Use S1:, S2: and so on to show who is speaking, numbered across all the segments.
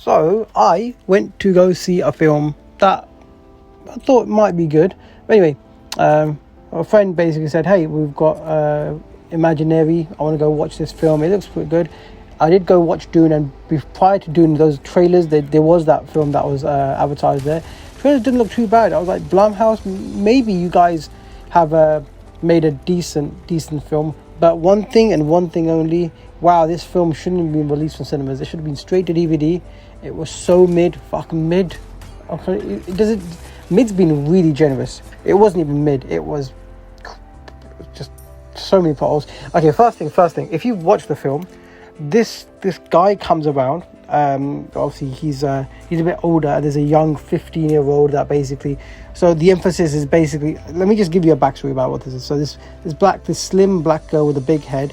S1: So I went to go see a film that I thought might be good. But anyway, a friend basically said, hey, we've got Imaginary, I want to go watch this film, it looks pretty good. I did go watch Dune, and prior to Dune, those trailers, there was that film that was advertised there. Trailers didn't look too bad. I was like, Blumhouse, maybe you guys have made a decent film. But one thing and one thing only, wow, this film shouldn't have been released from cinemas. It should have been straight to DVD. It was so fucking mid. Okay, mid's been really generous. It wasn't even mid. It was just so many potholes. Okay, first thing. If you watch the film, this guy comes around. Obviously he's a bit older. There's a young 15-year-old that basically. So the emphasis is basically. Let me just give you a backstory about what this is. So this slim black girl with a big head.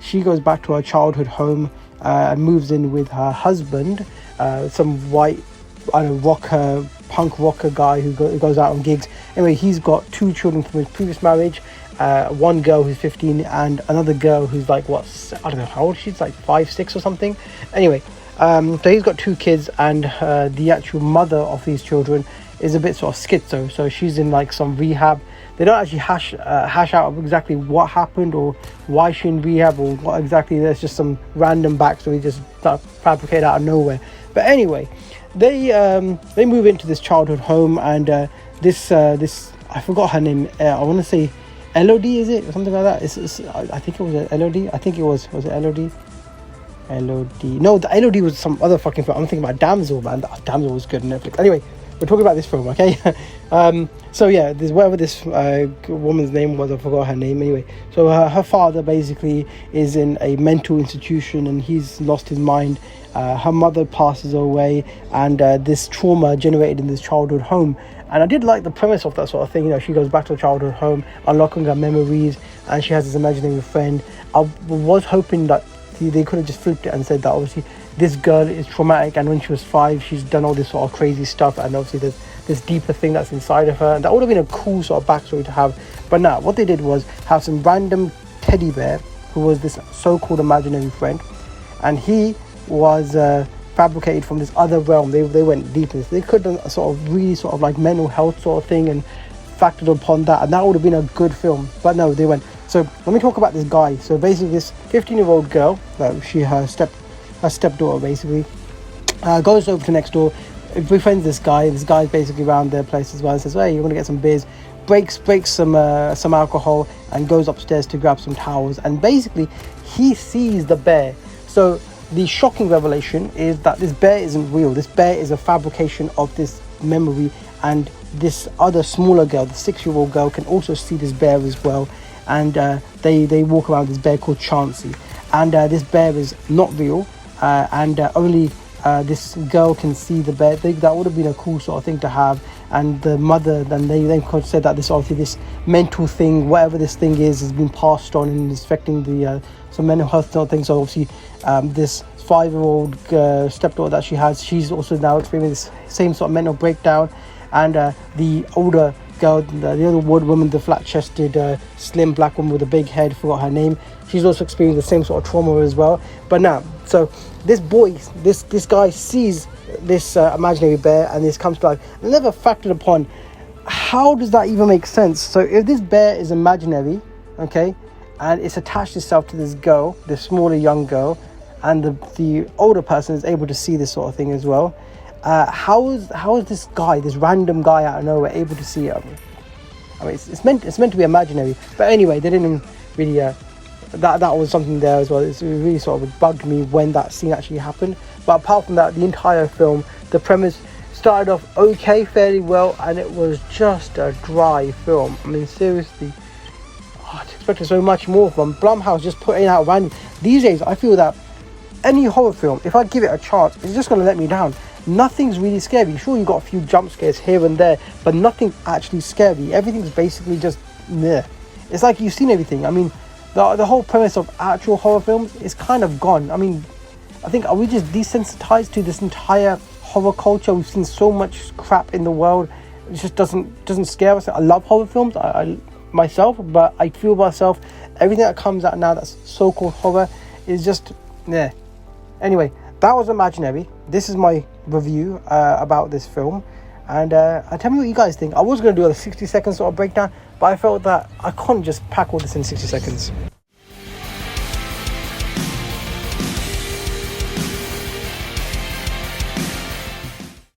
S1: She goes back to her childhood home and moves in with her husband, some white, punk rocker guy who goes out on gigs. Anyway, he's got 2 children from his previous marriage. One girl who's 15 and another girl who's like, I don't know how old she's, like 5, 6 or something. Anyway, so he's got 2 kids, and the actual mother of these children is a bit sort of schizo. So she's in like some rehab. They don't actually hash out exactly what happened or why she's in rehab or what exactly. There's just some random backstory just fabricated out of nowhere. But anyway, they move into this childhood home, and this I forgot her name. I want to say Elodie, is it, or something like that? I think it was Elodie. I think it was it Elodie? Elodie. No, the Elodie was some other fucking film. I'm thinking about Damsel, man. Damsel was good on Netflix. Anyway, we're talking about this film, okay? So yeah, whatever this woman's name was, I forgot her name. Anyway, so her father basically is in a mental institution, and he's lost his mind. Her mother passes away, and this trauma generated in this childhood home. And I did like the premise of that sort of thing. You know, she goes back to her childhood home, unlocking her memories, and she has this imaginary friend. I was hoping that they could have just flipped it and said that obviously this girl is traumatic, and when she was 5, she's done all this sort of crazy stuff, and obviously there's this deeper thing that's inside of her. And that would have been a cool sort of backstory to have. But no, what they did was have some random teddy bear who was this so-called imaginary friend, and he was fabricated from this other realm. They went deep in this. They could have done a sort of really sort of like mental health sort of thing and factored upon that, and that would have been a good film. But no, they went. So let me talk about this guy. So basically, this 15-year-old girl, her stepdaughter basically, goes over to next door, befriends this guy. This guy's basically around their place as well, and says, "Hey, you want to get some beers?" Breaks some alcohol and goes upstairs to grab some towels. And basically, he sees the bear. So the shocking revelation is that this bear isn't real. This bear is a fabrication of this memory, and this other smaller girl, the 6-year-old girl, can also see this bear as well. And they walk around this bear called Chauncey, and this bear is not real, and only this girl can see the bear. That would have been a cool sort of thing to have. And the mother, then they said that this mental thing, whatever this thing is, has been passed on and is affecting the some mental health sort of thing. So obviously this 5-year-old stepdaughter that she has, she's also now experiencing the same sort of mental breakdown. And the older girl, the other woman, the flat-chested, slim black woman with a big head, forgot her name, she's also experiencing the same sort of trauma as well. But now, so this guy sees this imaginary bear, and this comes to life. Never factored upon, how does that even make sense? So if this bear is imaginary, okay, and it's attached itself to this girl, this smaller young girl, and the older person is able to see this sort of thing as well, how is this guy, this random guy out of nowhere, able to see it? I mean, it's meant to be imaginary. But anyway, they didn't really that was something there as well. It really sort of bugged me when that scene actually happened. But apart from that, the entire film, the premise started off okay, fairly well, and it was just a dry film. I mean, seriously, I expected so much more from Blumhouse, just putting out random. These days, I feel that any horror film, if I give it a chance, it's just going to let me down. Nothing's really scary. Sure, you got a few jump scares here and there, but nothing actually scary. Everything's basically just meh. It's like you've seen everything. I mean, the whole premise of actual horror films is kind of gone. I mean, I think, are we just desensitized to this entire horror culture? We've seen so much crap in the world. It just doesn't scare us. I love horror films, I myself, but I feel myself, everything that comes out now that's so-called horror is just, yeah. Anyway, that was Imaginary. This is my review about this film, and tell me what you guys think. I was going to do a 60-second sort of breakdown, but I felt that I can't just pack all this in 60 seconds.